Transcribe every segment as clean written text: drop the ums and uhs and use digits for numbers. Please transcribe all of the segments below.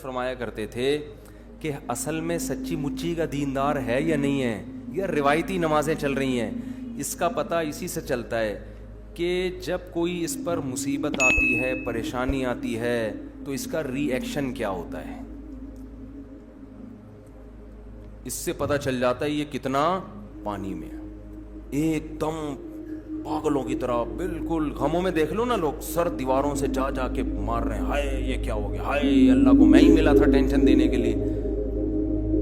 فرمایا کرتے تھے کہ اصل میں سچی مچی کا دیندار ہے یا نہیں ہے، یا روایتی نمازیں چل رہی ہیں. اس کا پتہ اسی سے چلتا ہے کہ جب کوئی اس پر مصیبت آتی ہے، پریشانی آتی ہے، تو اس کا ری ایکشن کیا ہوتا ہے. اس سے پتہ چل جاتا ہے یہ کتنا پانی میں ہے. ایک دم پاگلوں کی طرح بالکل غموں میں دیکھ لو نا، لوگ سر دیواروں سے جا جا کے مار رہے ہیں، ہائے یہ کیا ہو گیا، ہائے اللہ کو میں ہی ملا تھا ٹینشن دینے کے لیے.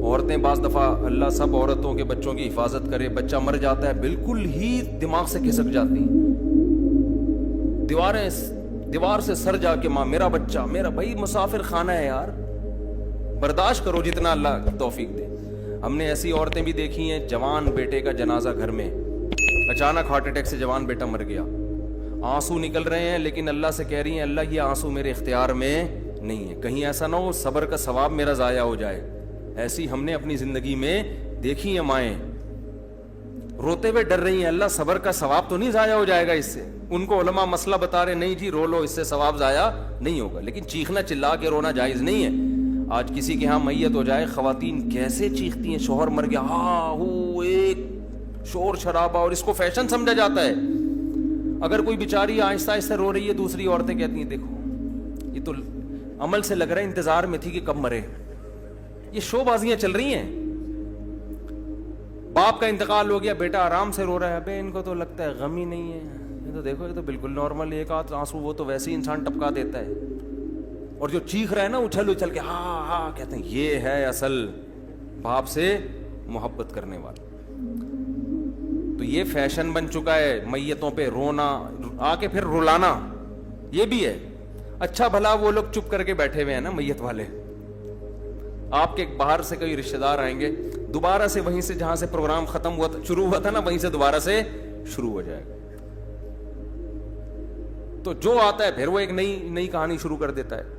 عورتیں بعض دفعہ، اللہ سب عورتوں کے بچوں کی حفاظت کرے، بچہ مر جاتا ہے بالکل ہی دماغ سے کھسک جاتی، دیوار سے سر جا کے ماں میرا بچہ، میرا بھائی مسافر خانہ ہے یار، برداشت کرو جتنا اللہ توفیق دے. ہم نے ایسی عورتیں بھی دیکھی ہیں، جوان بیٹے کا جنازہ گھر میں، اچانک ہارٹ اٹیک سے جوان بیٹا مر گیا، آنسو نکل رہے ہیں، لیکن اللہ سے کہہ رہی ہیں اللہ یہ آنسو میرے اختیار میں نہیں ہے، کہیں ایسا نہ ہو صبر کا ثواب میرا ضائع ہو جائے. ایسی ہم نے اپنی زندگی میں دیکھی ہیں مائیں روتے ہوئے ڈر رہی ہیں، اللہ صبر کا ثواب تو نہیں ضائع ہو جائے گا اس سے. ان کو علماء مسئلہ بتا رہے نہیں جی رو لو، اس سے ثواب ضائع نہیں ہوگا، لیکن چیخنا چلا کے رونا جائز نہیں ہے. آج کسی کے ہاں میت ہو جائے، خواتین کیسے چیختی ہیں، شوہر مر گیا، ہاں ہو ایک شور شرابہ، اور اس کو فیشن سمجھا جاتا ہے. اگر کوئی بیچاری آہستہ آہستہ رو رہی ہے، دوسری عورتیں کہتی ہیں دیکھو یہ تو عمل سے لگ رہا ہے انتظار میں تھی کہ کب مرے. یہ شو بازیاں چل رہی ہیں. باپ کا انتقال ہو گیا، بیٹا آرام سے رو رہا ہے، ابے ان کو تو لگتا ہے غم ہی نہیں ہے، یہ تو دیکھو یہ تو بالکل نارمل، ایک آدھ آنسو وہ تو ویسے ہی انسان ٹپکا دیتا ہے. اور جو چیخ رہا ہے نا اچھل اچھل کے ہاں ہاں کہتے ہیں، یہ ہے اصل باپ سے محبت کرنے والا. تو یہ فیشن بن چکا ہے میتوں پہ رونا، آ کے پھر رلانا، یہ بھی ہے. اچھا بھلا وہ لوگ چپ کر کے بیٹھے ہوئے ہیں نا میت والے، آپ کے باہر سے کوئی رشتہ دار آئیں گے، دوبارہ سے وہیں سے جہاں سے پروگرام ختم ہوا تھا، شروع ہوا تھا نا، وہیں سے دوبارہ سے شروع ہو جائے گا. تو جو آتا ہے پھر وہ ایک نئی کہانی شروع کر دیتا ہے.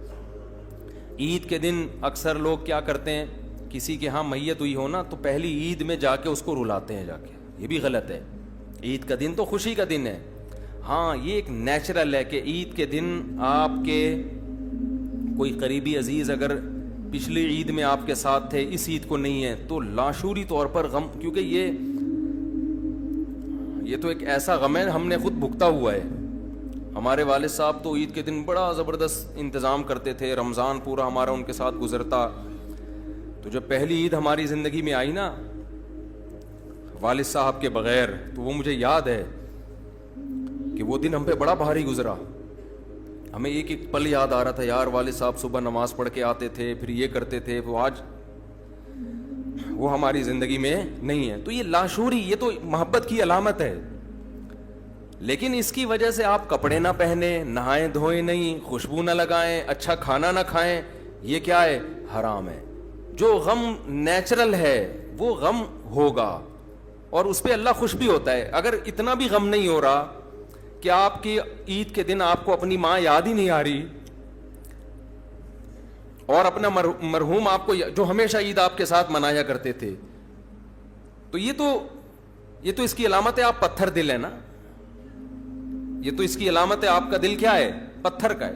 عید کے دن اکثر لوگ کیا کرتے ہیں، کسی کے ہاں میت ہوئی ہو نا تو پہلی عید میں جا کے اس کو رلاتے ہیں جا کے، یہ بھی غلط ہے. عید کا دن تو خوشی کا دن ہے. ہاں یہ ایک نیچرل ہے کہ عید کے دن آپ کے کوئی قریبی عزیز اگر پچھلی عید میں آپ کے ساتھ تھے، اس عید کو نہیں ہے، تو لاشعوری طور پر غم، کیونکہ یہ تو ایک ایسا غم ہے ہم نے خود بھگتا ہوا ہے. ہمارے والد صاحب تو عید کے دن بڑا زبردست انتظام کرتے تھے، رمضان پورا ہمارا ان کے ساتھ گزرتا. تو جب پہلی عید ہماری زندگی میں آئی نا والد صاحب کے بغیر، تو وہ مجھے یاد ہے کہ وہ دن ہم پہ بڑا بھاری گزرا. ہمیں ایک ایک پل یاد آ رہا تھا، یار والد صاحب صبح نماز پڑھ کے آتے تھے، پھر یہ کرتے تھے، وہ آج وہ ہماری زندگی میں نہیں ہے. تو یہ لاشعوری، یہ تو محبت کی علامت ہے. لیکن اس کی وجہ سے آپ کپڑے نہ پہنیں، نہائیں دھوئیں نہیں، خوشبو نہ لگائیں، اچھا کھانا نہ کھائیں، یہ کیا ہے؟ حرام ہے. جو غم نیچرل ہے وہ غم ہوگا، اور اس پہ اللہ خوش بھی ہوتا ہے. اگر اتنا بھی غم نہیں ہو رہا کہ آپ کی عید کے دن آپ کو اپنی ماں یاد ہی نہیں آ رہی، اور اپنا مرحوم آپ کو جو ہمیشہ عید آپ کے ساتھ منایا کرتے تھے، تو یہ تو اس کی علامت ہے آپ پتھر دل ہے نا. یہ تو اس کی علامت ہے آپ کا دل کیا ہے؟ پتھر کا ہے.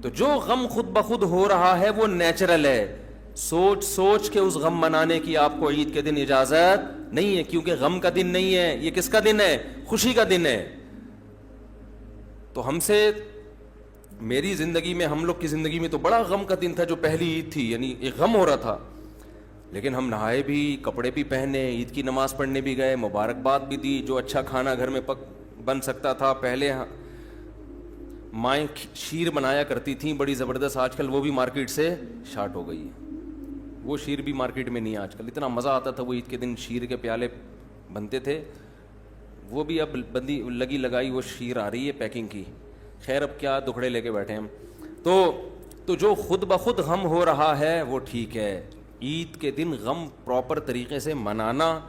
تو جو غم خود بخود ہو رہا ہے وہ نیچرل ہے. سوچ کے اس غم منانے کی آپ کو عید کے دن اجازت نہیں ہے، کیونکہ غم کا دن نہیں ہے، یہ کس کا دن ہے؟ خوشی کا دن ہے. تو ہم سے، میری زندگی میں، ہم لوگ کی زندگی میں تو بڑا غم کا دن تھا جو پہلی عید تھی، یعنی ایک غم ہو رہا تھا. لیکن ہم نہائے بھی، کپڑے بھی پہنے، عید کی نماز پڑھنے بھی گئے، مبارکباد بھی دی. جو اچھا کھانا گھر میں بن سکتا تھا، پہلے مائیں شیر بنایا کرتی تھیں بڑی زبردست، آج کل وہ بھی مارکیٹ سے شارٹ ہو گئی ہے. وہ شیر بھی مارکیٹ میں نہیں ہے آج کل. اتنا مزہ آتا تھا وہ عید کے دن، شیر کے پیالے بنتے تھے، وہ بھی اب بندی لگی لگائی وہ شیر آ رہی ہے پیکنگ کی. خیر اب کیا دکھڑے لے کے بیٹھے ہم. تو جو خود بخود غم ہو رہا ہے وہ ٹھیک ہے. عید کے دن غم پراپر طریقے سے منانا،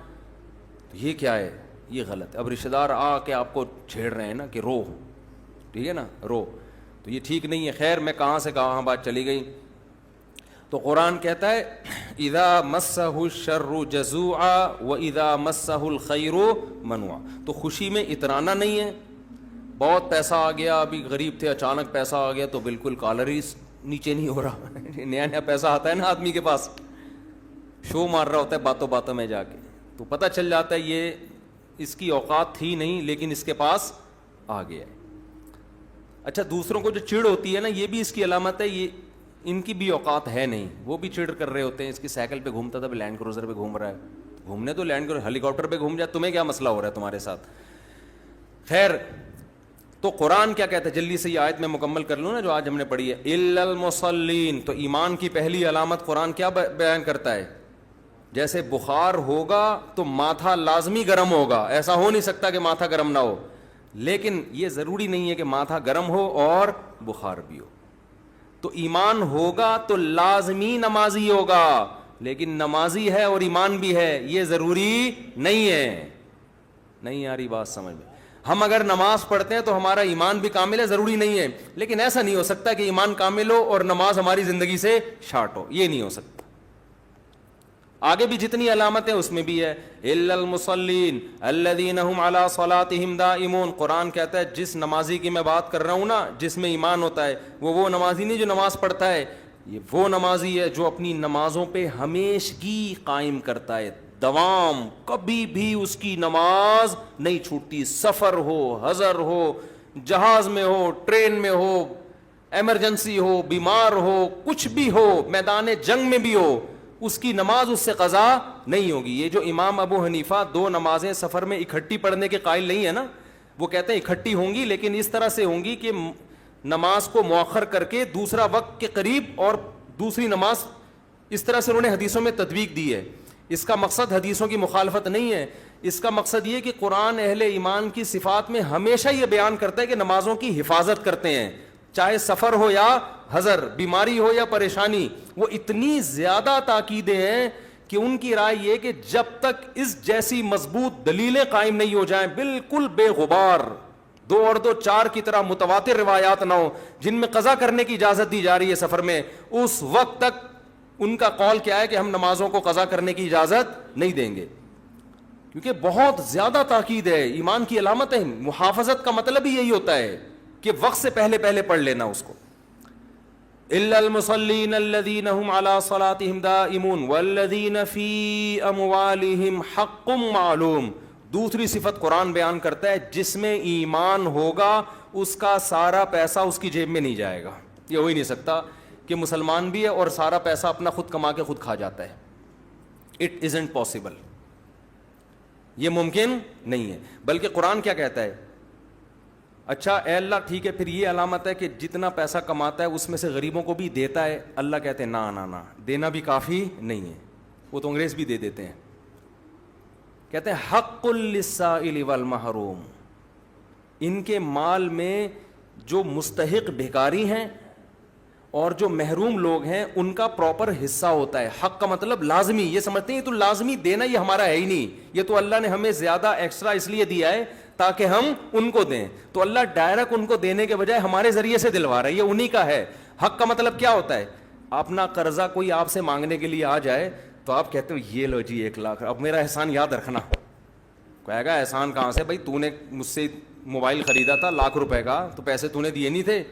یہ کیا ہے؟ یہ غلط ہے. اب رشتہ دار آ کے آپ کو چھیڑ رہے ہیں نا کہ رو، ٹھیک ہے نا، رو، تو یہ ٹھیک نہیں ہے. خیر میں کہاں سے کہاں بات چلی گئی. تو قرآن کہتا ہے اذا مسہ الشر جزوعا واذا مسہ الخیر منوعا. تو خوشی میں اترانا نہیں ہے. بہت پیسہ آ گیا، ابھی غریب تھے اچانک پیسہ آ گیا تو بالکل کالر ہی نیچے نہیں ہو رہا. نیا نیا پیسہ آتا ہے نا آدمی کے پاس, شو مار رہا ہوتا ہے باتوں باتوں میں جا کے, تو پتہ چل جاتا ہے یہ اس کی اوقات تھی نہیں لیکن اس کے پاس آ گیا ہے. اچھا, دوسروں کو جو چڑ ہوتی ہے نا, یہ بھی اس کی علامت ہے, یہ ان کی بھی اوقات ہے نہیں, وہ بھی چڑ کر رہے ہوتے ہیں. اس کی سائیکل پہ گھومتا تھا, لینڈ کروزر پہ گھوم رہا ہے. گھومنے تو لینڈ کروزر, ہیلی کاپٹر پہ گھوم جائے, تمہیں کیا مسئلہ ہو رہا ہے تمہارے ساتھ. خیر, تو قرآن کیا کہتا ہے, جلدی سے یہ آیت میں مکمل کر لوں نا جو آج ہم نے پڑھی ہے. الا المصلین, تو ایمان کی پہلی علامت قرآن کیا بیان کرتا ہے, جیسے بخار ہوگا تو ماتھا لازمی گرم ہوگا, ایسا ہو نہیں سکتا کہ ماتھا گرم نہ ہو, لیکن یہ ضروری نہیں ہے کہ ماتھا گرم ہو اور بخار بھی ہو. تو ایمان ہوگا تو لازمی نمازی ہوگا, لیکن نمازی ہے اور ایمان بھی ہے یہ ضروری نہیں ہے. نہیں آ رہی بات سمجھ میں؟ ہم اگر نماز پڑھتے ہیں تو ہمارا ایمان بھی کامل ہے, ضروری نہیں ہے, لیکن ایسا نہیں ہو سکتا کہ ایمان کامل ہو اور نماز ہماری زندگی سے شارٹ ہو, یہ نہیں ہو سکتا. آگے بھی جتنی علامتیں اس میں بھی ہے, الا المصلین الذین هم علی صلاتهم دائمون. قرآن کہتا ہے جس نمازی کی میں بات کر رہا ہوں نا, جس میں ایمان ہوتا ہے, وہ نمازی نہیں جو نماز پڑھتا ہے, یہ وہ نمازی ہے جو اپنی نمازوں پہ ہمیشگی قائم کرتا ہے, دوام, کبھی بھی اس کی نماز نہیں چھوٹتی. سفر ہو, حضر ہو, جہاز میں ہو, ٹرین میں ہو, ایمرجنسی ہو, بیمار ہو, کچھ بھی ہو, میدان جنگ میں بھی ہو, اس کی نماز اس سے قضا نہیں ہوگی. یہ جو امام ابو حنیفہ 2 نمازیں سفر میں اکٹھی پڑھنے کے قائل نہیں ہے نا, وہ کہتے ہیں اکٹھی ہوں گی لیکن اس طرح سے ہوں گی کہ نماز کو مؤخر کر کے دوسرا وقت کے قریب اور دوسری نماز, اس طرح سے انہوں نے حدیثوں میں تطبیق دی ہے. اس کا مقصد حدیثوں کی مخالفت نہیں ہے, اس کا مقصد یہ کہ قرآن اہل ایمان کی صفات میں ہمیشہ یہ بیان کرتا ہے کہ نمازوں کی حفاظت کرتے ہیں, چاہے سفر ہو یا حضر, بیماری ہو یا پریشانی. وہ اتنی زیادہ تاکیدیں ہیں کہ ان کی رائے یہ کہ جب تک اس جیسی مضبوط دلیلیں قائم نہیں ہو جائیں, بالکل بے غبار 2 اور 2 4 کی طرح متواتر روایات نہ ہو جن میں قضا کرنے کی اجازت دی جا رہی ہے سفر میں, اس وقت تک ان کا قول کیا ہے کہ ہم نمازوں کو قضا کرنے کی اجازت نہیں دیں گے, کیونکہ بہت زیادہ تاکید ہے. ایمان کی علامت ہے, محافظت کا مطلب ہی یہی ہوتا ہے کہ وقت سے پہلے پہلے پڑھ لینا اس کو. الا المصلین الذین هم علی صلاتهم دائمون والذین فی اموالہم حق معلوم. دوسری صفت قرآن بیان کرتا ہے, جس میں ایمان ہوگا اس کا سارا پیسہ اس کی جیب میں نہیں جائے گا. یہ ہو ہی نہیں سکتا کہ مسلمان بھی ہے اور سارا پیسہ اپنا خود کما کے خود کھا جاتا ہے. اٹ ازنٹ پاسبل, یہ ممکن نہیں ہے. بلکہ قرآن کیا کہتا ہے, اچھا اے اللہ ٹھیک ہے, پھر یہ علامت ہے کہ جتنا پیسہ کماتا ہے اس میں سے غریبوں کو بھی دیتا ہے. اللہ کہتے ہیں نا, دینا بھی کافی نہیں ہے, وہ تو انگریز بھی دے دیتے ہیں. کہتے ہیں حق للسائل والمحروم, ان کے مال میں جو مستحق بھکاری ہیں اور جو محروم لوگ ہیں ان کا پراپر حصہ ہوتا ہے. حق کا مطلب لازمی, یہ سمجھتے ہیں یہ تو لازمی دینا, یہ ہمارا ہے ہی نہیں, یہ تو اللہ نے ہمیں زیادہ ایکسٹرا اس لیے دیا ہے تاکہ ہم ان کو دیں. تو اللہ ڈائریکٹ ان کو دینے کے بجائے ہمارے ذریعے سے دلوا رہا ہے, یہ انہی کا ہے. حق کا مطلب کیا ہوتا ہے, اپنا قرضہ کوئی آپ سے مانگنے کے لیے آ جائے تو آپ کہتے ہو یہ لو جی 1 لاکھ, اب میرا احسان یاد رکھنا. کہے گا احسان کہاں سے بھائی, تو نے مجھ سے موبائل خریدا تھا 1 لاکھ روپے کا, تو پیسے تو نے دیے نہیں تھے,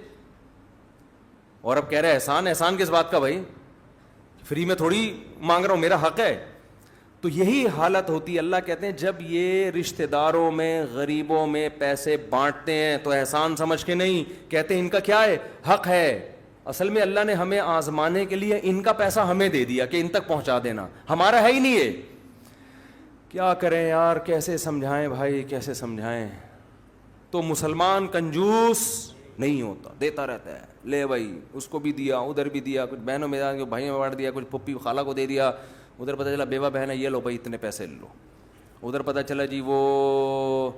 اور اب کہہ رہے احسان کس بات کا بھائی, فری میں تھوڑی مانگ رہا ہوں, میرا حق ہے. تو یہی حالت ہوتی ہے. اللہ کہتے ہیں جب یہ رشتہ داروں میں غریبوں میں پیسے بانٹتے ہیں تو احسان سمجھ کے نہیں, کہتے ہیں ان کا کیا ہے, حق ہے. اصل میں اللہ نے ہمیں آزمانے کے لیے ان کا پیسہ ہمیں دے دیا کہ ان تک پہنچا دینا, ہمارا ہے ہی نہیں ہے. کیا کریں یار, کیسے سمجھائیں بھائی, کیسے سمجھائیں. تو مسلمان کنجوس نہیں ہوتا, دیتا رہتا ہے, لے بھائی اس کو بھی دیا, ادھر بھی دیا, کچھ بہنوں میں بھائیوں میں بانٹ دیا, کچھ پھپھی خالہ کو دے دیا, ادھر پتہ چلا بیوہ بہن ہے, یہ لو بھائی اتنے پیسے لے لو. ادھر پتہ چلا جی وہ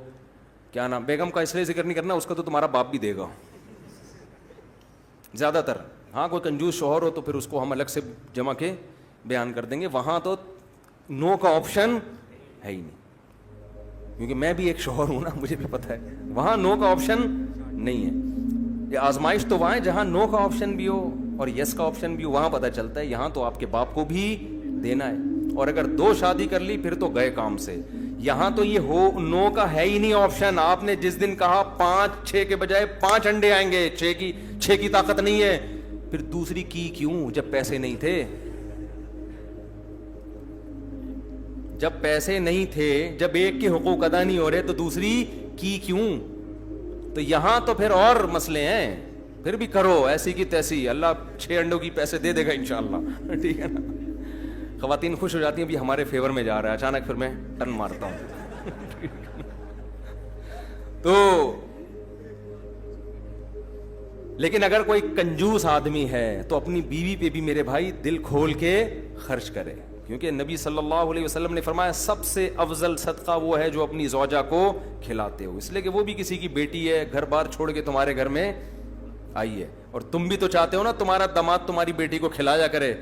کیا نام, بیگم کا اس لیے ذکر نہیں کرنا, اس کا تو تمہارا باپ بھی دے گا زیادہ تر. ہاں کوئی کنجوس شوہر ہو تو پھر اس کو ہم الگ سے جمع کے بیان کر دیں گے. وہاں تو نو کا آپشن ہے ہی نہیں, کیونکہ میں بھی ایک شوہر ہوں نا, مجھے بھی پتہ ہے وہاں نو کا آپشن نہیں ہے. یہ آزمائش تو وہاں ہے جہاں نو کا آپشن بھی ہو اور یس کا آپشن بھی ہو, وہاں پتہ چلتا ہے. یہاں تو آپ کے باپ کو بھی دینا ہے, اور اگر 2 شادی کر لی پھر تو گئے کام سے. یہاں تو یہ ہو نو کا ہے ہی نہیں آپشن. آپ نے جس دن کہا 5 6 کے بجائے 5 انڈے آئیں گے, 6 کی طاقت نہیں ہے, پھر دوسری کی کیوں جب پیسے نہیں تھے؟ جب پیسے نہیں تھے، جب ایک کے حقوق ادا نہیں ہو رہے تو دوسری کی کیوں؟ تو یہاں تو پھر اور مسئلے ہیں، پھر بھی کرو ایسی کی تیسی، اللہ 6 انڈوں کی پیسے دے دے گا انشاءاللہ، ٹھیک ہے نا؟ خواتین خوش ہو جاتی ہیں بھی ہمارے فیور میں جا رہا ہے، اچانک پھر میں ٹن مارتا ہوں تو لیکن اگر کوئی کنجوس آدمی ہے تو اپنی بیوی پہ بھی میرے بھائی دل کھول کے خرچ کرے، کیونکہ نبی صلی اللہ علیہ وسلم نے فرمایا سب سے افضل صدقہ وہ ہے جو اپنی زوجہ کو کھلاتے ہو، اس لیے کہ وہ بھی کسی کی بیٹی ہے، گھر بار چھوڑ کے تمہارے گھر میں آئی ہے، اور تم بھی تو چاہتے ہو نا تمہارا داماد تمہاری بیٹی کو کھلایا کرے،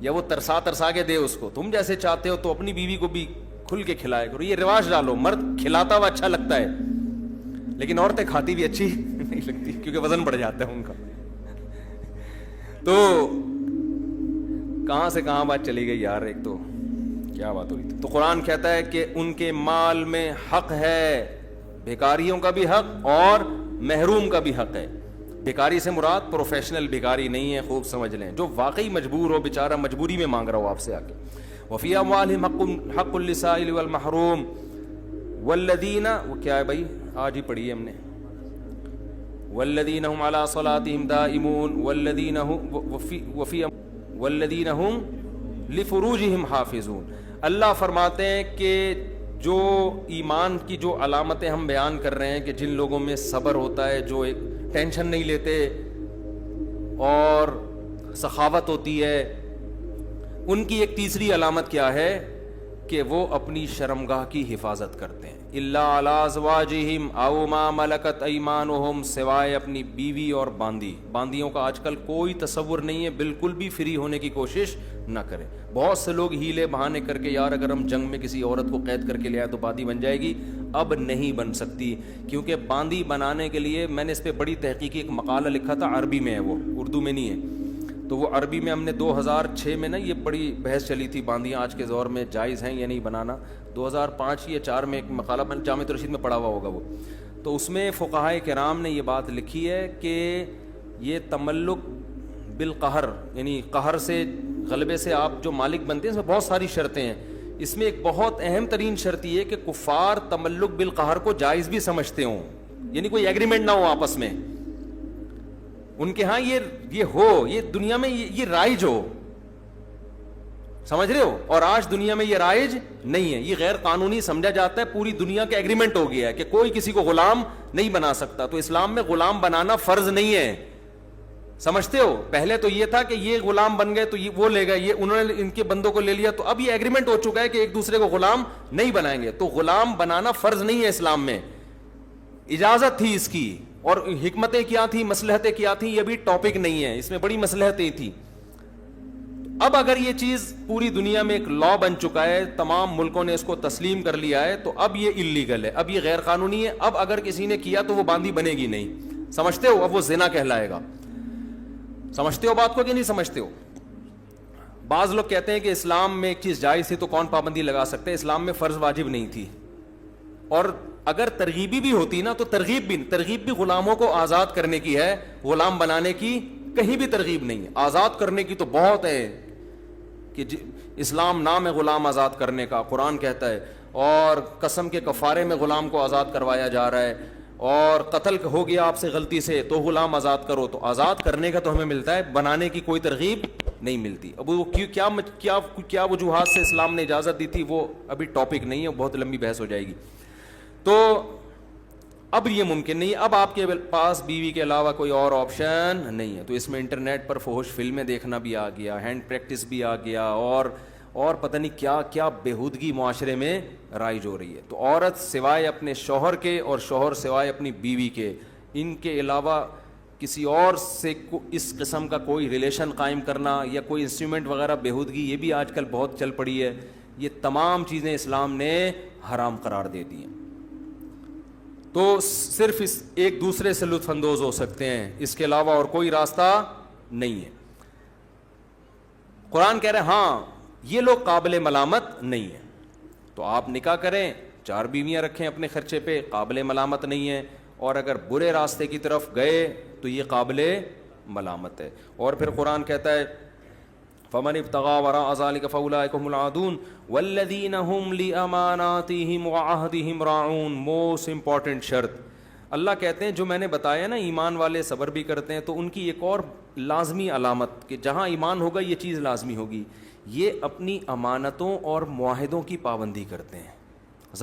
یا وہ ترسا کے دے اس کو، تم جیسے چاہتے ہو تو اپنی بیوی کو بھی کھل کے کھلایا کرو، یہ رواج ڈالو۔ مرد کھلاتا ہوا اچھا لگتا ہے لیکن عورتیں کھاتی بھی اچھی نہیں لگتی، کیونکہ وزن بڑھ جاتا ہے ان کا۔ تو کہاں سے کہاں بات چلی گئی یار، ایک تو کیا بات ہوئی تھی۔ تو قرآن کہتا ہے کہ ان کے مال میں حق ہے، بھکاریوں کا بھی حق اور محروم کا بھی حق ہے۔ بھکاری سے مراد پروفیشنل بھکاری نہیں ہے، خوب سمجھ لیں، جو واقعی مجبور ہو، بیچارہ مجبوری میں مانگ رہا ہو آپ سے آ کے۔ وفی اموالہم حق للسائل والمحروم والذین، وہ کیا ہے بھائی آج ہی پڑھی ہے ہم نے، والذین هم علی صلاتہم دائمون والذین هم لفروجہم حافظون۔ اللہ فرماتے ہیں کہ جو ایمان کی جو علامتیں ہم بیان کر رہے ہیں کہ جن لوگوں میں صبر ہوتا ہے، جو ایک ٹینشن نہیں لیتے اور سخاوت ہوتی ہے، ان کی ایک تیسری علامت کیا ہے کہ وہ اپنی شرمگاہ کی حفاظت کرتے ہیں۔ الا علی ازواجہم او ما ملکت ایمانہم، سوائے اپنی بیوی اور باندیوں کا آج کل کوئی تصور نہیں ہے، بالکل بھی فری ہونے کی کوشش نہ کریں۔ بہت سے لوگ ہیلے بہانے کر کے یار اگر ہم جنگ میں کسی عورت کو قید کر کے لے آئے تو باندی بن جائے گی، اب نہیں بن سکتی، کیونکہ باندی بنانے کے لیے میں نے اس پہ بڑی تحقیقی ایک مقالہ لکھا تھا، عربی میں ہے، وہ اردو میں نہیں ہے، تو وہ عربی میں ہم نے 2006 میں نا یہ بڑی بحث چلی تھی باندیاں آج کے دور میں جائز ہیں یا نہیں بنانا، 2005 یا 4 میں ایک مقالہ میں جامع رشید میں پڑھا ہوا ہوگا وہ، تو اس میں فقہائے کرام نے یہ بات لکھی ہے کہ یہ تملک بالقہر، یعنی قہر سے، غلبے سے آپ جو مالک بنتے ہیں، اس میں بہت ساری شرطیں ہیں، اس میں ایک بہت اہم ترین شرط یہ ہے کہ کفار تملک بالقہر کو جائز بھی سمجھتے ہوں، یعنی کوئی ایگریمنٹ نہ ہو آپس میں، ان کے ہاں یہ ہو، یہ دنیا میں یہ رائج ہو، سمجھ رہے ہو، اور آج دنیا میں یہ رائج نہیں ہے، یہ غیر قانونی سمجھا جاتا ہے، پوری دنیا کا ایگریمنٹ ہو گیا ہے کہ کوئی کسی کو غلام نہیں بنا سکتا، تو اسلام میں غلام بنانا فرض نہیں ہے، سمجھتے ہو؟ پہلے تو یہ تھا کہ یہ غلام بن گئے تو یہ وہ لے گئے، یہ انہوں نے ان کے بندوں کو لے لیا، تو اب یہ ایگریمنٹ ہو چکا ہے کہ ایک دوسرے کو غلام نہیں بنائیں گے، تو غلام بنانا فرض نہیں ہے اسلام میں، اجازت تھی اس کی، اور حکمتیں کیا تھی، مصلحتیں کیا تھیں، یہ بھی ٹاپک نہیں ہے، اس میں بڑی مصلحتیں تھی۔ اب اگر یہ چیز پوری دنیا میں ایک لا بن چکا ہے، تمام ملکوں نے اس کو تسلیم کر لیا ہے، تو اب یہ اللیگل ہے، اب یہ غیر قانونی ہے، اب اگر کسی نے کیا تو وہ باندی بنے گی نہیں، سمجھتے ہو؟ اب وہ زنا کہلائے گا، سمجھتے ہو بات کو کہ نہیں سمجھتے ہو؟ بعض لوگ کہتے ہیں کہ اسلام میں ایک چیز جائز تھی تو کون پابندی لگا سکتے، اسلام میں فرض واجب نہیں تھی، اور اگر ترغیبی بھی ہوتی نا تو ترغیب بھی غلاموں کو آزاد کرنے کی ہے، غلام بنانے کی کہیں بھی ترغیب نہیں ہے، آزاد کرنے کی تو بہت ہے کہ اسلام نام ہے غلام آزاد کرنے کا، قرآن کہتا ہے، اور قسم کے کفارے میں غلام کو آزاد کروایا جا رہا ہے، اور قتل ہو گیا آپ سے غلطی سے تو غلام آزاد کرو، تو آزاد کرنے کا تو ہمیں ملتا ہے، بنانے کی کوئی ترغیب نہیں ملتی۔ اب وہ کیا وجوہات سے اسلام نے اجازت دی تھی وہ ابھی ٹاپک نہیں ہے، بہت لمبی بحث ہو جائے گی۔ تو اب یہ ممکن نہیں، اب آپ کے پاس بیوی کے علاوہ کوئی اور آپشن نہیں ہے، تو اس میں انٹرنیٹ پر فحش فلمیں دیکھنا بھی آ گیا، ہینڈ پریکٹس بھی آ گیا، اور پتہ نہیں کیا کیا بےہودگی معاشرے میں رائج ہو رہی ہے۔ تو عورت سوائے اپنے شوہر کے اور شوہر سوائے اپنی بیوی کے، ان کے علاوہ کسی اور سے اس قسم کا کوئی ریلیشن قائم کرنا یا کوئی انسٹرومنٹ وغیرہ بےہودگی، یہ بھی آج کل بہت چل پڑی ہے، یہ تمام چیزیں اسلام نے حرام قرار دے دی ہیں۔ تو صرف اس ایک دوسرے سے لطف اندوز ہو سکتے ہیں، اس کے علاوہ اور کوئی راستہ نہیں ہے۔ قرآن کہہ رہے ہیں ہاں یہ لوگ قابل ملامت نہیں ہیں، تو آپ نکاح کریں، 4 بیویاں رکھیں اپنے خرچے پہ، قابل ملامت نہیں ہے، اور اگر برے راستے کی طرف گئے تو یہ قابل ملامت ہے. اور پھر قرآن کہتا ہے فمن ابتغى وراء ذلك فاولئك هم العادون والذین هم لاماناتهم وعهدهم راعون. موسٹ امپورٹنٹ شرط اللہ کہتے ہیں جو میں نے بتایا نا ایمان والے صبر بھی کرتے ہیں, تو ان کی ایک اور لازمی علامت کہ جہاں ایمان ہوگا یہ چیز لازمی ہوگی, یہ اپنی امانتوں اور معاہدوں کی پابندی کرتے ہیں.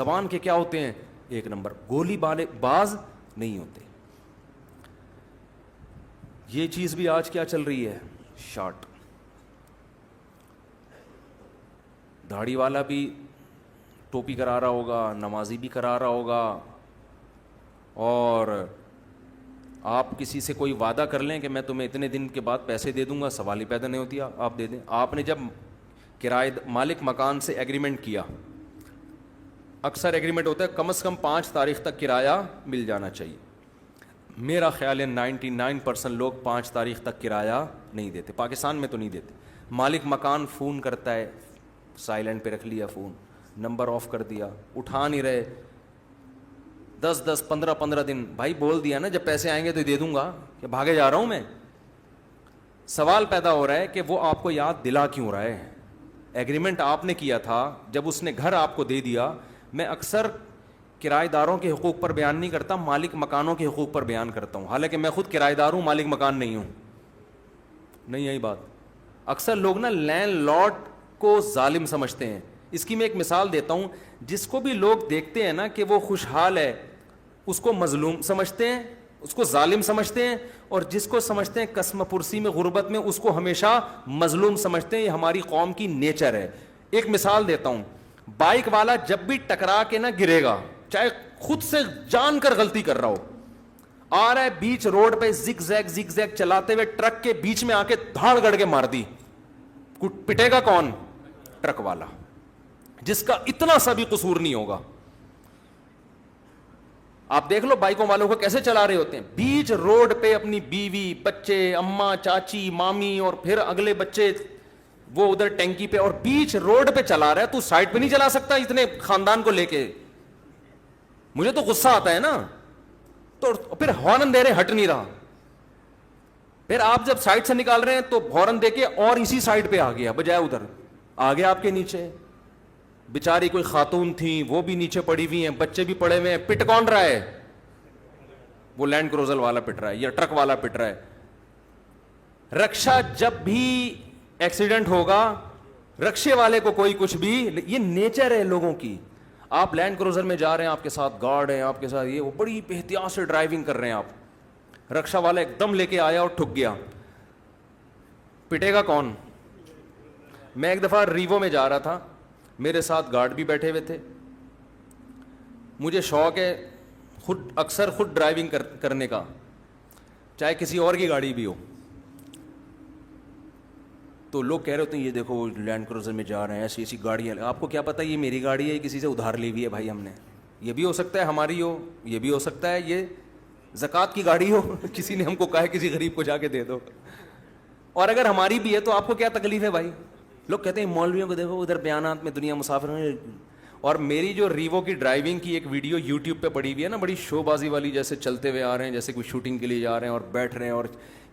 زبان کے کیا ہوتے ہیں؟ ایک نمبر, گولی باز نہیں ہوتے. یہ چیز بھی آج کیا چل رہی ہے؟ شارٹ. داڑھی والا بھی ٹوپی کرا رہا ہوگا, نمازی بھی کرا رہا ہوگا, اور آپ کسی سے کوئی وعدہ کر لیں کہ میں تمہیں اتنے دن کے بعد پیسے دے دوں گا, سوال ہی پیدا نہیں ہوتی آپ دے دیں. آپ نے جب کرائے مالک مکان سے ایگریمنٹ کیا, اکثر ایگریمنٹ ہوتا ہے کم از کم 5 تاریخ تک کرایہ مل جانا چاہیے. میرا خیال ہے 99% لوگ 5 تاریخ تک کرایہ نہیں دیتے. پاکستان میں تو نہیں دیتے. مالک مکان فون کرتا ہے, سائلنٹ پہ رکھ لیا فون, نمبر آف کر دیا, اٹھا نہیں رہے, 10 15 دن. بھائی بول دیا نا جب پیسے آئیں گے تو دے دوں گا, کہ بھاگے جا رہا ہوں میں. سوال پیدا ہو رہا ہے کہ وہ آپ کو یاد دلا کیوں رہا ہے؟ ایگریمنٹ آپ نے کیا تھا, جب اس نے گھر آپ کو دے دیا. میں اکثر کرایہ داروں کے حقوق پر بیان نہیں کرتا, مالک مکانوں کے حقوق پر بیان کرتا ہوں, حالانکہ میں خود کرایہ دار ہوں, مالک مکان نہیں ہوں. نہیں یہی بات. اکثر لوگ نا لینڈ لارڈ کو ظالم سمجھتے ہیں. اس کی میں ایک مثال دیتا ہوں. جس کو بھی لوگ دیکھتے ہیں نا کہ وہ خوشحال ہے, اس کو مظلوم سمجھتے ہیں, اس کو ظالم سمجھتے ہیں, اور جس کو سمجھتے ہیں قسم پرسی میں غربت میں, اس کو ہمیشہ مظلوم سمجھتے ہیں. یہ ہماری قوم کی نیچر ہے. ایک مثال دیتا ہوں. بائک والا جب بھی ٹکرا کے نہ گرے گا, چاہے خود سے جان کر غلطی کر رہا ہو, آ رہا ہے بیچ روڈ پہ زگ زیگ چلاتے ہوئے, ٹرک کے بیچ میں آ کے دھاڑ گڑ کے مار دی, پٹے گا کون؟ ٹرک والا, جس کا اتنا سا بھی قصور نہیں ہوگا. آپ دیکھ لو بائکوں والوں کو کیسے چلا رہے ہوتے ہیں, بیچ روڈ پہ اپنی بیوی, بچے, اماں, چاچی, مامی, اور پھر اگلے بچے وہ ادھر ٹینکی پہ, اور بیچ روڈ پہ چلا رہا ہے. تو سائڈ پہ نہیں چلا سکتا اتنے خاندان کو لے کے؟ مجھے تو غصہ آتا ہے نا. تو پھر ہارن دے رہے, ہٹ نہیں رہا. پھر آپ جب سائڈ سے نکال رہے ہیں تو ہارن دے کے اور اسی سائڈ پہ آ گیا, بجائے ادھر آ گیا آپ کے نیچے. بیچاری کوئی خاتون تھیں, وہ بھی نیچے پڑی ہوئی ہیں, بچے بھی پڑے ہوئے ہیں. پٹ کون رہا ہے؟ وہ لینڈ کروزر والا پٹ رہا ہے یا ٹرک والا پٹ رہا ہے. رکشا جب بھی ایکسیڈنٹ ہوگا, رکشے والے کو کوئی کچھ بھی, یہ نیچر ہے لوگوں کی. آپ لینڈ کروزر میں جا رہے ہیں, آپ کے ساتھ گارڈ ہیں, آپ کے ساتھ یہ, وہ بڑی احتیاط سے ڈرائیونگ کر رہے ہیں آپ, رکشا والا ایک دم لے کے آیا اور ٹھک گیا, پٹے گا کون؟ میں ایک دفعہ ریوو میں جا رہا تھا, میرے ساتھ گارڈ بھی بیٹھے ہوئے تھے. مجھے شوق ہے اکثر خود ڈرائیونگ کرنے کا, چاہے کسی اور کی گاڑی بھی ہو. تو لوگ کہہ رہے ہوتے ہیں یہ دیکھو لینڈ کروزر میں جا رہے ہیں, ایسی ایسی گاڑیاں. آپ کو کیا پتہ یہ میری گاڑی ہے, کسی سے ادھار لی ہوئی ہے بھائی ہم نے. یہ بھی ہو سکتا ہے ہماری ہو, یہ بھی ہو سکتا ہے یہ زکوٰۃ کی گاڑی ہو, کسی نے ہم کو کہا ہے کسی غریب کو جا کے دے دو. اور اگر ہماری بھی ہے تو آپ کو کیا تکلیف ہے بھائی؟ لوگ کہتے ہیں مولویوں کو دیکھو ادھر بیانات میں دنیا مسافر ہیں. اور میری جو ریوو کی ڈرائیونگ کی ایک ویڈیو یوٹیوب پہ پڑی ہوئی ہے نا, بڑی شو بازی والی, جیسے چلتے ہوئے آ رہے ہیں, جیسے کوئی شوٹنگ کے لیے جا رہے ہیں اور بیٹھ رہے ہیں. اور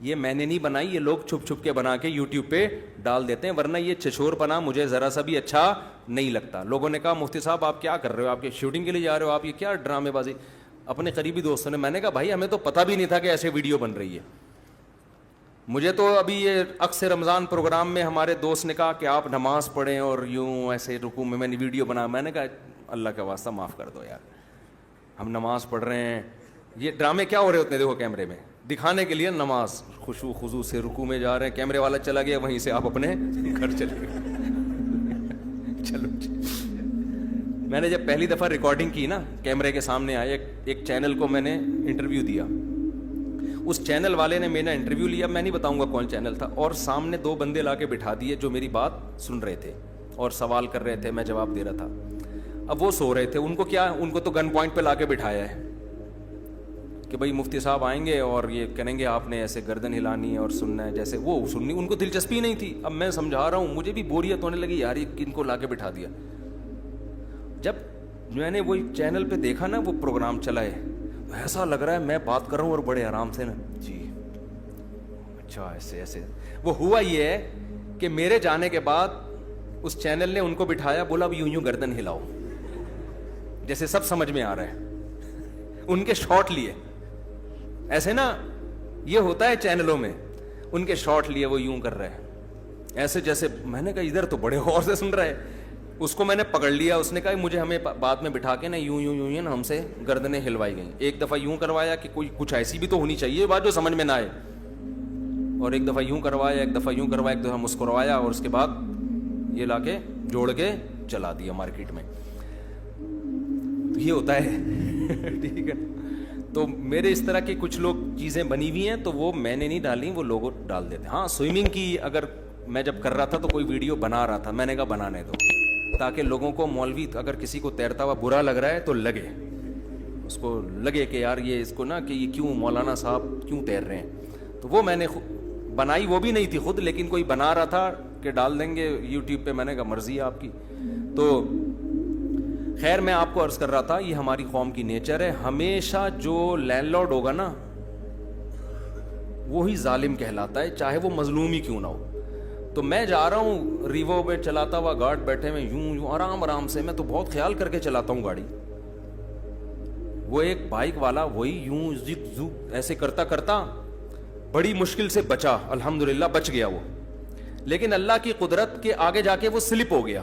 یہ میں نے نہیں بنائی, یہ لوگ چھپ چھپ کے بنا کے یوٹیوب پہ ڈال دیتے ہیں, ورنہ یہ چچور پنا مجھے ذرا سا بھی اچھا نہیں لگتا. لوگوں نے کہا مفتی صاحب آپ کیا کر رہے ہو, آپ کے شوٹنگ کے لیے جا رہے ہو, آپ یہ کیا ڈرامے بازی. اپنے قریبی دوستوں نے, میں نے کہا بھائی ہمیں تو پتہ بھی نہیں تھا کہ ایسے ویڈیو بن رہی ہے. مجھے تو ابھی یہ اکثر رمضان پروگرام میں ہمارے دوست نے کہا کہ آپ نماز پڑھیں اور یوں ایسے رکوع میں نے ویڈیو بنا. میں نے کہا اللہ کا واسطہ معاف کر دو یار, ہم نماز پڑھ رہے ہیں. یہ ڈرامے کیا ہو رہے ہوتے ہیں دیکھو کیمرے میں دکھانے کے لیے, نماز خشوع خضوع سے رکوع میں جا رہے ہیں, کیمرے والا چلا گیا, وہیں سے آپ اپنے گھر چلے گئے. چلو میں نے جب پہلی دفعہ ریکارڈنگ کی نا, کیمرے کے سامنے آئے, ایک چینل کو میں نے انٹرویو دیا. اس چینل والے نے میرا انٹرویو لیا, میں نہیں بتاؤں گا کون چینل تھا, اور سامنے 2 بندے لا کے بٹھا دیے جو میری بات سن رہے تھے اور سوال کر رہے تھے, میں جواب دے رہا تھا. اب وہ سو رہے تھے, ان کو کیا, ان کو تو گن پوائنٹ پہ لا کے بٹھایا ہے کہ بھائی مفتی صاحب آئیں گے اور یہ کریں گے, آپ نے ایسے گردن ہلانی ہے اور سننا ہے, جیسے وہ سننی. ان کو دلچسپی نہیں تھی. اب میں سمجھا رہا ہوں, مجھے بھی بوریت ہونے لگی یار, یہ کن کو لا کے بٹھا دیا. جب میں نے وہی چینل پہ دیکھا نا وہ پروگرام چلا ہے, ایسا لگ رہا ہے میں بات کر رہا ہوں اور بڑے آرام سے نا, جی اچھا ایسے ایسے. وہ ہوا یہ ہے کہ میرے جانے کے بعد اس چینل نے ان کو بٹھایا, بولا اب یوں یوں گردن ہلاؤ, جیسے سب سمجھ میں آ رہا ہے. ان کے شارٹ لیے ایسے نا, یہ ہوتا ہے چینلوں میں, ان کے شارٹ لیے وہ یوں کر رہے ہیں ایسے جیسے. میں نے کہا ادھر تو بڑے غور سے سن رہا ہے. اس کو میں نے پکڑ لیا, اس نے کہا مجھے ہمیں بعد میں بٹھا کے نا یوں یوں یوں نا ہم سے گردنیں ہلوائی گئیں. ایک دفعہ یوں کروایا کہ کوئی کچھ ایسی بھی تو ہونی چاہیے بات جو سمجھ میں نہ آئے, اور ایک دفعہ یوں کروایا, ایک دفعہ یوں کروایا, ایک دفعہ مسکروایا, اور اس کے بعد یہ لا کے جوڑ کے چلا دیا مارکیٹ میں. یہ ہوتا ہے ٹھیک ہے. تو میرے اس طرح کی کچھ لوگ چیزیں بنی ہوئی ہیں, تو وہ میں نے نہیں ڈالی, وہ لوگ ڈال دیتے. ہاں سوئمنگ کی اگر میں جب کر رہا تھا تو کوئی ویڈیو بنا رہا تھا, میں نے کہا بنانے دو, تاکہ لوگوں کو مولوی اگر کسی کو تیرتا ہوا برا لگ رہا ہے تو لگے, اس کو لگے کہ یار یہ اس کو نا کہ یہ کیوں مولانا صاحب کیوں تیر رہے ہیں. تو وہ میں نے بنائی, وہ بھی نہیں تھی خود, لیکن کوئی بنا رہا تھا کہ ڈال دیں گے یوٹیوب پہ. میں نے کہا مرضی ہے آپ کی. تو خیر میں آپ کو عرض کر رہا تھا, یہ ہماری قوم کی نیچر ہے, ہمیشہ جو لینڈ لارڈ ہوگا نا وہی ظالم کہلاتا ہے, چاہے وہ مظلوم ہی کیوں نہ ہو. تو میں جا رہا ہوں ریوو میں چلاتا ہوا, گارڈ بیٹھے ہوئے یوں یوں آرام آرام سے, میں تو بہت خیال کر کے چلاتا ہوں گاڑی. وہ ایک بائک والا وہی یوں ایسے کرتا کرتا بڑی مشکل سے بچا, الحمدللہ بچ گیا وہ. لیکن اللہ کی قدرت کے آگے جا کے وہ سلپ ہو گیا.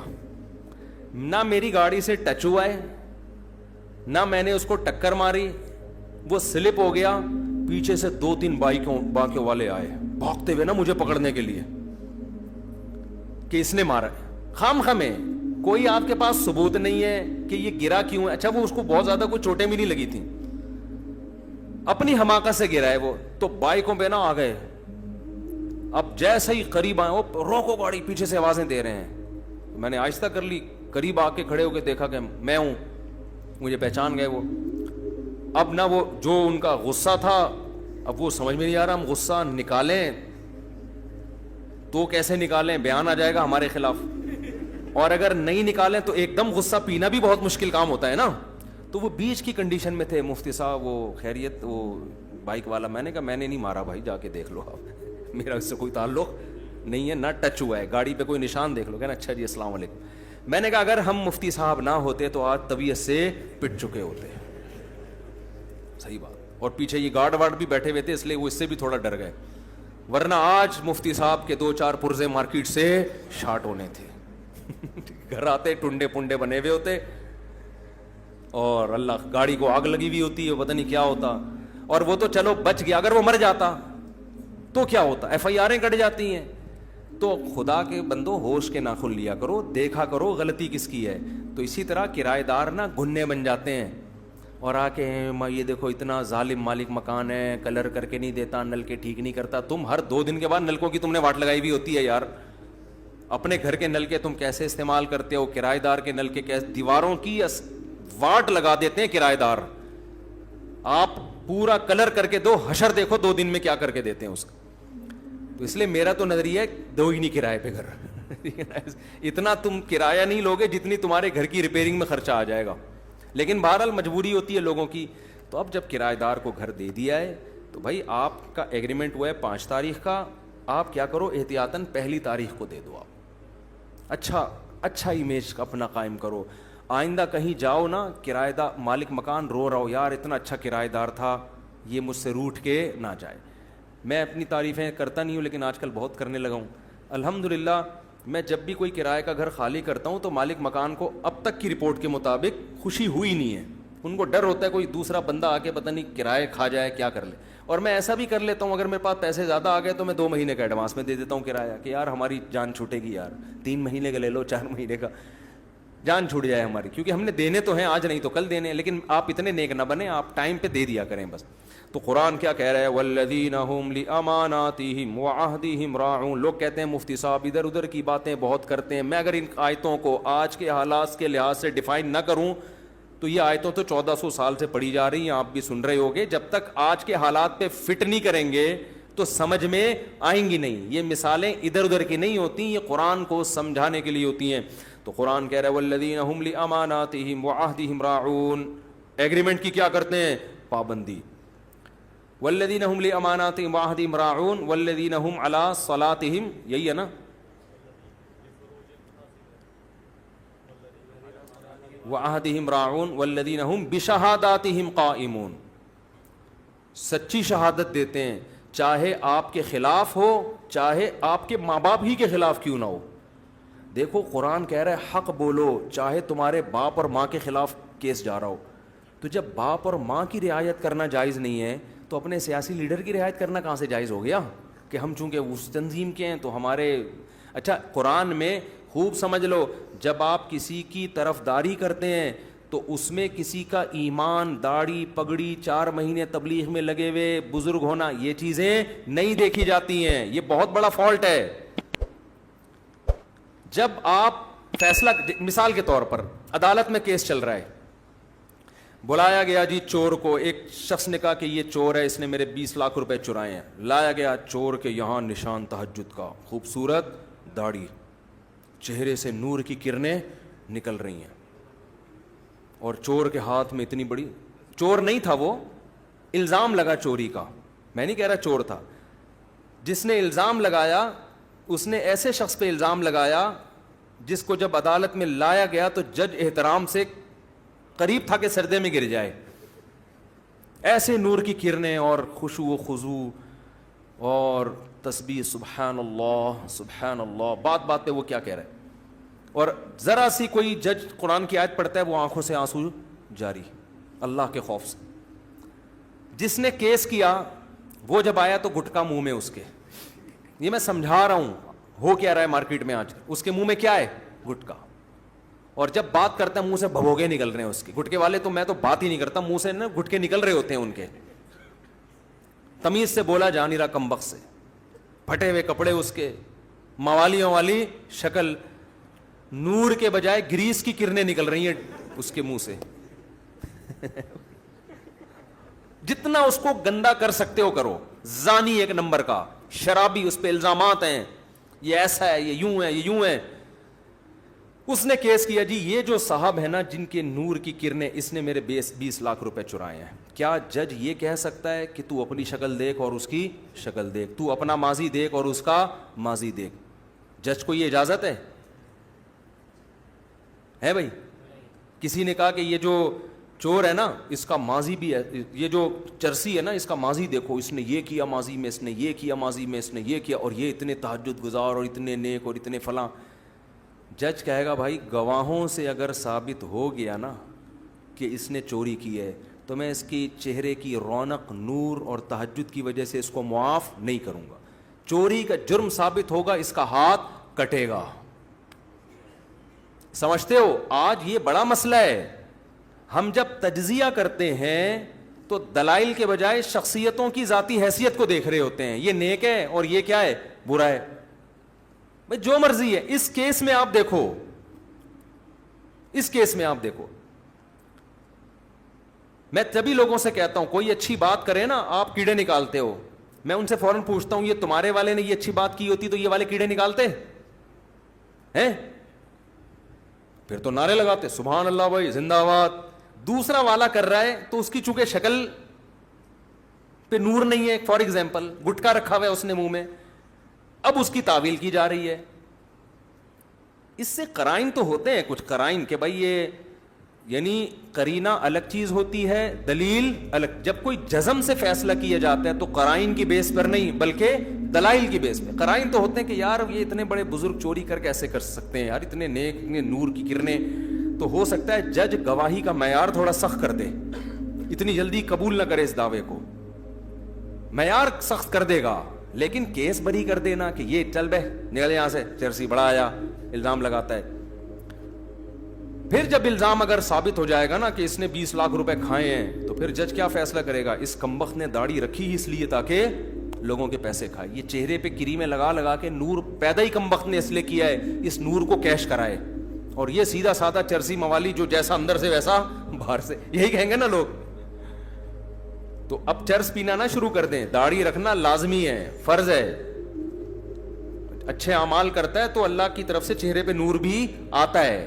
نہ میری گاڑی سے ٹچ ہوا ہے, نہ میں نے اس کو ٹکر ماری, وہ سلپ ہو گیا. پیچھے سے 2-3 بائکوں والے آئے بھاگتے ہوئے نا مجھے پکڑنے کے لیے کہ اس نے مارا. خام خامے کوئی آپ کے پاس ثبوت نہیں ہے کہ یہ گرا کیوں ہے. اچھا وہ اس کو بہت زیادہ کوئی چوٹیں بھی نہیں لگی تھیں, اپنی حماقت سے گرا ہے وہ. تو بائکوں پہ نا آ گئے, اب جیسے ہی قریب آئے وہ روکو گاڑی, پیچھے سے آوازیں دے رہے ہیں. میں نے آہستہ کر لی, قریب آ کے کھڑے ہو کے دیکھا کہ میں ہوں, مجھے پہچان گئے وہ. اب نہ وہ جو ان کا غصہ تھا, اب وہ سمجھ میں نہیں آ رہا ہم غصہ نکالیں تو کیسے نکالیں, بیان آ جائے گا ہمارے خلاف, اور اگر نہیں نکالیں تو ایک دم غصہ پینا بھی بہت مشکل کام ہوتا ہے نا. تو وہ بیچ کی کنڈیشن میں تھے. مفتی صاحب وہ خیریت, وہ بائک والا, میں نے کہا میں نے نہیں مارا بھائی, جا کے دیکھ لو آپ, میرا اس سے کوئی تعلق نہیں ہے, نہ ٹچ ہوا ہے, گاڑی پہ کوئی نشان دیکھ لو. کہنا اچھا جی السلام علیکم. میں نے کہا اگر ہم مفتی صاحب نہ ہوتے تو آج طبیعت سے پٹ چکے ہوتے. صحیح بات. اور پیچھے یہ گارڈ وارڈ بھی بیٹھے ہوئے تھے, اس لیے وہ اس سے بھی تھوڑا ڈر گئے, ورنہ آج مفتی صاحب کے 2-4 پرزے مارکیٹ سے شارٹ ہونے تھے. گھر آتے ٹنڈے پنڈے بنے ہوئے ہوتے, اور اللہ گاڑی کو آگ لگی ہوئی ہوتی ہے, پتہ نہیں کیا ہوتا. اور وہ تو چلو بچ گیا, اگر وہ مر جاتا تو کیا ہوتا, FIRیں کٹ جاتی ہیں. تو خدا کے بندو ہوش کے ناخن لیا کرو, دیکھا کرو غلطی کس کی ہے. تو اسی طرح کرایہ دار نا گھنے بن جاتے ہیں, اور آ کے یہ دیکھو اتنا ظالم مالک مکان ہے, کلر کر کے نہیں دیتا, نل کے ٹھیک نہیں کرتا. تم ہر 2 دن کے بعد نلکوں کی تم نے واٹ لگائی ہوئی ہوتی ہے یار. اپنے گھر کے نل کے تم کیسے استعمال کرتے ہو, کرایہ دار کے نل کے کیسے, دیواروں کی واٹ لگا دیتے ہیں کرایہ دار. آپ پورا کلر کر کے دو, حشر دیکھو 2 دن میں کیا کر کے دیتے ہیں اس کا. تو اس لیے میرا تو نظریہ ہے دو ہی نہیں کرائے پہ گھر. اتنا تم کرایہ نہیں لوگے جتنی تمہارے گھر کی ریپیئرنگ میں خرچہ آ جائے گا. لیکن بہرحال مجبوری ہوتی ہے لوگوں کی. تو اب جب کرایہ دار کو گھر دے دیا ہے تو بھائی آپ کا ایگریمنٹ ہوا ہے 5 تاریخ کا, آپ کیا کرو احتیاطاً 1 تاریخ کو دے دو. آپ اچھا امیج اپنا قائم کرو. آئندہ کہیں جاؤ نا, کرایہ دار مالک مکان رو رہا ہو یار اتنا اچھا کرایہ دار تھا, یہ مجھ سے روٹھ کے نہ جائے. میں اپنی تعریفیں کرتا نہیں ہوں, لیکن آج کل بہت کرنے لگا ہوں الحمدللہ. میں جب بھی کوئی کرایہ کا گھر خالی کرتا ہوں تو مالک مکان کو اب تک کی رپورٹ کے مطابق خوشی ہوئی نہیں ہے. ان کو ڈر ہوتا ہے کوئی دوسرا بندہ آ کے پتہ نہیں کرایہ کھا جائے, کیا کر لے. اور میں ایسا بھی کر لیتا ہوں, اگر میرے پاس پیسے زیادہ آ گئے تو میں 2 مہینے کا ایڈوانس میں دے دیتا ہوں کرایہ, کہ یار ہماری جان چھوٹے گی یار, 3 مہینے کا لے لو, 4 مہینے کا, جان چھوٹ جائے ہماری, کیونکہ ہم نے دینے تو ہیں, آج نہیں تو کل دینے. لیکن آپ اتنے نیک نہ بنیں, آپ ٹائم پہ دے دیا کریں بس. تو قرآن کیا کہہ رہا ہے, والذین هم لاماناتہم وعہدہم راعون. لوگ کہتے ہیں مفتی صاحب ادھر ادھر کی باتیں بہت کرتے ہیں. میں اگر ان آیتوں کو آج کے حالات کے لحاظ سے ڈیفائن نہ کروں تو یہ آیتوں تو 1400 سال سے پڑھی جا رہی ہیں, آپ بھی سن رہے ہوگے. جب تک آج کے حالات پہ فٹ نہیں کریں گے تو سمجھ میں آئیں گی نہیں. یہ مثالیں ادھر ادھر کی نہیں ہوتی, یہ قرآن کو سمجھانے کے لیے ہوتی ہیں. تو قرآن کہہ رہا ہے والذین هم لاماناتہم وعہدہم راعون. ایگریمنٹ کی کیا کرتے ہیں, پابندی. والذین هم لاماناتهم وعهدهم راعون والذین هم علی صلاتهم، یہی ہے نا، وعهدهم راعون والذین هم بشہاداتهم قائمون، سچی شہادت دیتے ہیں، چاہے آپ کے خلاف ہو، چاہے آپ کے ماں باپ ہی کے خلاف کیوں نہ ہو. دیکھو قرآن کہہ رہا ہے حق بولو، چاہے تمہارے باپ اور ماں کے خلاف کیس جا رہا ہو. تو جب باپ اور ماں کی رعایت کرنا جائز نہیں ہے تو اپنے سیاسی لیڈر کی رعایت کرنا کہاں سے جائز ہو گیا کہ ہم چونکہ اس تنظیم کے ہیں تو ہمارے. اچھا قرآن میں خوب سمجھ لو، جب آپ کسی کی طرفداری کرتے ہیں تو اس میں کسی کا ایمان، داڑھی، پگڑی، 4 مہینے تبلیغ میں لگے ہوئے، بزرگ ہونا، یہ چیزیں نہیں دیکھی جاتی ہیں. یہ بہت بڑا فالٹ ہے. جب آپ فیصلہ، مثال کے طور پر عدالت میں کیس چل رہا ہے، بلایا گیا جی چور کو، ایک شخص نے کہا کہ یہ چور ہے، اس نے میرے 20 لاکھ روپے چرائے ہیں. لایا گیا چور کے یہاں نشان تہجد کا، خوبصورت داڑھی، چہرے سے نور کی کرنیں نکل رہی ہیں، اور چور کے ہاتھ میں اتنی بڑی، چور نہیں تھا وہ، الزام لگا چوری کا، میں نہیں کہہ رہا چور تھا. جس نے الزام لگایا اس نے ایسے شخص پہ الزام لگایا جس کو جب عدالت میں لایا گیا تو جج احترام سے قریب تھا کہ سردے میں گر جائے. ایسے نور کی کرنیں اور خشوع و خضوع اور تسبیح، سبحان اللہ سبحان اللہ، بات بات پہ وہ کیا کہہ رہا ہے، اور ذرا سی کوئی جج قرآن کی آیت پڑھتا ہے وہ آنکھوں سے آنسو جاری اللہ کے خوف سے. جس نے کیس کیا وہ جب آیا تو گٹکا منہ میں اس کے، یہ میں سمجھا رہا ہوں ہو کیا رہا ہے مارکیٹ میں آج، اس کے منہ میں کیا ہے، گٹکا. اور جب بات کرتا ہے منہ سے بھگوگے نکل رہے ہیں اس کے. گٹکے والے تو میں تو بات ہی نہیں کرتا، منہ سے نا گٹکے نکل رہے ہوتے ہیں ان کے. تمیز سے بولا جا نہیں رہا کمبخت سے، پھٹے ہوئے کپڑے اس کے، موالیوں والی شکل، نور کے بجائے گریس کی کرنیں نکل رہی ہیں اس کے منہ سے. جتنا اس کو گندا کر سکتے ہو کرو. زانی ایک نمبر کا، شرابی، اس پہ الزامات ہیں، یہ ایسا ہے، یہ یوں ہے، یہ یوں ہے. اس نے کیس کیا جی یہ جو صاحب ہے نا جن کے نور کی کرنیں، اس نے میرے 20 لاکھ روپے چرائے ہیں. کیا جج یہ کہہ سکتا ہے کہ تو اپنی شکل دیکھ اور اس کی شکل دیکھ، تو اپنا ماضی دیکھ اور اس کا ماضی دیکھ؟ جج کو یہ اجازت ہے بھائی؟ کسی نے کہا کہ یہ جو چور ہے نا اس کا ماضی بھی ہے، یہ جو چرسی ہے نا اس کا ماضی دیکھو، اس نے یہ کیا ماضی میں، اس نے یہ کیا ماضی میں، اس نے یہ کیا، اور یہ اتنے تہجد گزار اور اتنے نیک اور اتنے فلاں. جج کہے گا بھائی گواہوں سے اگر ثابت ہو گیا نا کہ اس نے چوری کی ہے تو میں اس کی چہرے کی رونق، نور اور تہجد کی وجہ سے اس کو معاف نہیں کروں گا. چوری کا جرم ثابت ہوگا، اس کا ہاتھ کٹے گا. سمجھتے ہو؟ آج یہ بڑا مسئلہ ہے. ہم جب تجزیہ کرتے ہیں تو دلائل کے بجائے شخصیتوں کی ذاتی حیثیت کو دیکھ رہے ہوتے ہیں. یہ نیک ہے اور یہ کیا ہے، برا ہے. بھائی جو مرضی ہے. اس کیس میں آپ دیکھو، اس کیس میں آپ دیکھو، میں تبھی لوگوں سے کہتا ہوں کوئی اچھی بات کرے نا آپ کیڑے نکالتے ہو. میں ان سے فوراً پوچھتا ہوں یہ تمہارے والے نے یہ اچھی بات کی ہوتی تو یہ والے کیڑے نکالتے ہیں؟ پھر تو نعرے لگاتے سبحان اللہ بھائی زندہ آباد. دوسرا والا کر رہا ہے تو اس کی چونکہ شکل پہ نور نہیں ہے، فار ایگزامپل گٹکا رکھا ہوا ہے اس نے منہ میں، اب اس کی تعویل کی جا رہی ہے. اس سے قرائن تو ہوتے ہیں کچھ قرائن کہ بھائی یہ، یعنی قرینہ الگ چیز ہوتی ہے، دلیل الگ. جب کوئی جزم سے فیصلہ کیا جاتا ہے تو قرائن کی بیس پر نہیں بلکہ دلائل کی بیس پہ. قرائن تو ہوتے ہیں کہ یار یہ اتنے بڑے بزرگ چوری کر کیسے کر سکتے ہیں یار، اتنے نیک، اتنے نور کی کرنیں. تو ہو سکتا ہے جج گواہی کا معیار تھوڑا سخت کر دے، اتنی جلدی قبول نہ کرے اس دعوے کو، معیار سخت کر دے گا، لیکن کیس بری کر دینا کہ یہ چل بے نکل یہاں سے، چرسی بڑا آیا، الزام لگاتا ہے. پھر جب الزام اگر ثابت ہو جائے گا نا کہ اس نے 20 لاکھ روپے کھائے ہیں تو پھر جج کیا فیصلہ کرے گا؟ اس کمبخت نے داڑھی رکھی ہی اس لیے تاکہ لوگوں کے پیسے کھائے. یہ چہرے پہ کریمیں لگا لگا کے نور پیدا ہی کمبخت نے اس لیے کیا ہے اس نور کو کیش کرائے. اور یہ سیدھا سادہ چرسی موالی جو جیسا اندر سے ویسا باہر سے، یہی کہیں گے نا لوگ. تو اب چرس پینا نہ شروع کر دیں، داڑھی رکھنا لازمی ہے، فرض ہے. اچھے اعمال کرتا ہے تو اللہ کی طرف سے چہرے پہ نور بھی آتا ہے.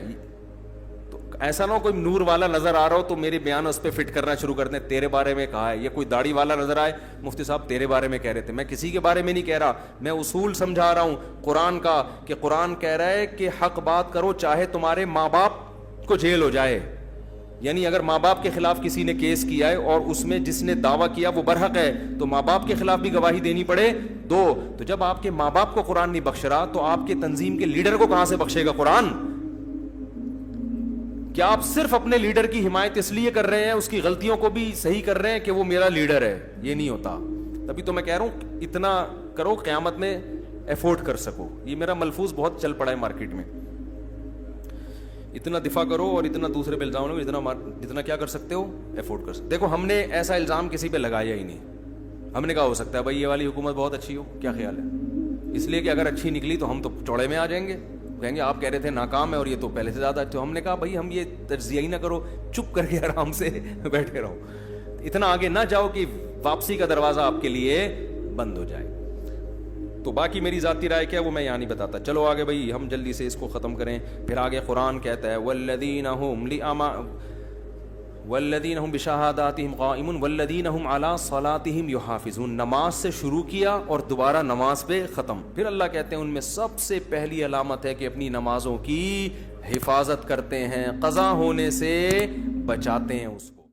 تو ایسا نہ ہو کوئی نور والا نظر آ رہا ہو تو میرے بیان اس پہ فٹ کرنا شروع کر دیں, تیرے بارے میں کہا ہے. یہ کوئی داڑھی والا نظر آئے, مفتی صاحب تیرے بارے میں کہہ رہے تھے. میں کسی کے بارے میں نہیں کہہ رہا, میں اصول سمجھا رہا ہوں قرآن کا, کہ قرآن کہہ رہا ہے کہ حق بات کرو چاہے تمہارے ماں باپ کو جیل ہو جائے. یعنی اگر ماں باپ کے خلاف کسی نے کیس کیا ہے اور اس میں جس نے دعویٰ کیا وہ برحق ہے, تو ماں باپ کے خلاف بھی گواہی دینی پڑے دو. تو جب آپ کے ماں باپ کو قرآن نہیں بخش رہا تو آپ کے تنظیم کے لیڈر کو کہاں سے بخشے گا قرآن؟ کیا آپ صرف اپنے لیڈر کی حمایت اس لیے کر رہے ہیں, اس کی غلطیوں کو بھی صحیح کر رہے ہیں کہ وہ میرا لیڈر ہے؟ یہ نہیں ہوتا. تبھی تو میں کہہ رہا ہوں اتنا کرو قیامت میں افورڈ کر سکو. یہ میرا ملفوظ بہت چل پڑا ہے مارکیٹ میں, اتنا دفاع کرو اور اتنا دوسرے پہ الزام لگاؤ, جتنا کیا کر سکتے ہو افورڈ کر سکتے. دیکھو ہم نے ایسا الزام کسی پہ لگایا ہی نہیں. ہم نے کہا ہو سکتا ہے بھائی یہ والی حکومت بہت اچھی ہو, کیا خیال ہے؟ اس لیے کہ اگر اچھی نکلی تو ہم تو چوڑے میں آ جائیں گے, کہیں گے آپ کہہ رہے تھے ناکام ہے اور یہ تو پہلے سے زیادہ. تو ہم نے کہا بھائی ہم یہ تجزیہ ہی نہ کرو, چپ کر کے آرام سے بیٹھے رہو, اتنا آگے نہ جاؤ کہ واپسی کا دروازہ آپ کے لیے بند ہو جائے. تو باقی میری ذاتی رائے کیا وہ میں یہاں نہیں بتاتا. چلو آگے بھائی ہم جلدی سے اس کو ختم کریں. پھر آگے قرآن کہتا ہے والذین هم بشہاداتہم قائمون والذین هم علی صلاتہم یحافظون. نماز سے شروع کیا اور دوبارہ نماز پہ ختم. پھر اللہ کہتے ہیں ان میں سب سے پہلی علامت ہے کہ اپنی نمازوں کی حفاظت کرتے ہیں, قضا ہونے سے بچاتے ہیں اس کو.